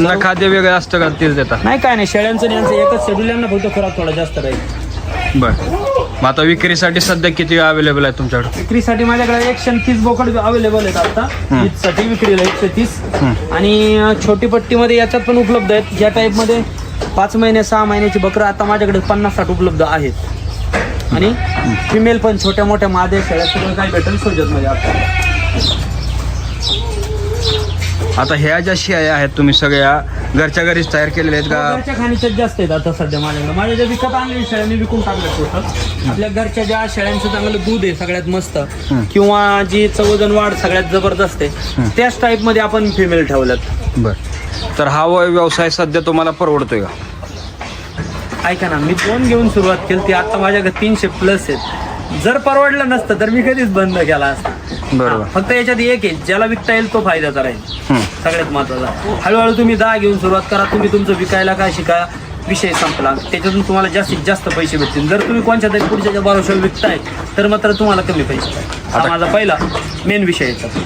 त्यांना खाद्य वेगळं असतं का तेच देतात? नाही काय नाही, शेळ्यांचं आणि यांचं एकच शेड्यूल, यांना फक्त खुराक थोडा जास्त राहील. बरं. मग आता विक्रीसाठी सध्या किती अवेलेबल आहे तुमच्याकडे? विक्रीसाठी माझ्याकडे 130 बोकड अवेलेबल आहेत आता ईदसाठी विक्रीला 130. आणि छोटी पट्टीमध्ये याच्यात पण उपलब्ध आहेत. या टाईपमध्ये 5 महिने 6 महिन्याची बकरं आता माझ्याकडे 50-60 उपलब्ध आहेत. आणि फिमेल पण छोट्या मोठ्या मादे शेळ्या सगळं काय भेटेल सोजतमध्ये आपल्याला. आता ह्या ज्या शेळ्या आहेत तुम्ही सगळ्या घरच्या घरीच तयार केलेल्या आहेत का? घरच्या खाणीच्याच जास्त आहेत आता सध्या माझ्याकडे. माझ्या ज्या विकत आणलेल्या शेळ्यांनी विकून टाकल्या टोटल. आपल्या घरच्या ज्या शेळ्यांचं चांगलं दूध आहे सगळ्यात मस्त, किंवा जी चवजन वाढ सगळ्यात जबरदस्त आहे, त्याच टाईपमध्ये आपण फिमेल ठेवल्यात. बरं. तर हा व्यवसाय सध्या तुम्हाला परवडतोय का? ऐका ना, मी 2 घेऊन सुरुवात केली ती, आता माझ्याकडे 300+ आहेत. जर परवडलं नसतं तर मी कधीच बंद केला असता. बरोबर. फक्त याच्यात एक आहे, ज्याला विकता येईल तो फायद्याचा राहील. सगळ्यात महत्वाचा. हळूहळू तुम्ही 10 घेऊन सुरुवात करा. तुम्ही तुमचं विकायला काय शिका, विषय संपला. त्याच्यातून तुम्हाला जास्तीत जास्त पैसे भेटतील. जर तुम्ही कोणत्या तरी पुढच्या भरोशावर विकताय तर मात्र तुम्हाला कमी पैसे. हा माझा पहिला मेन विषय आहे.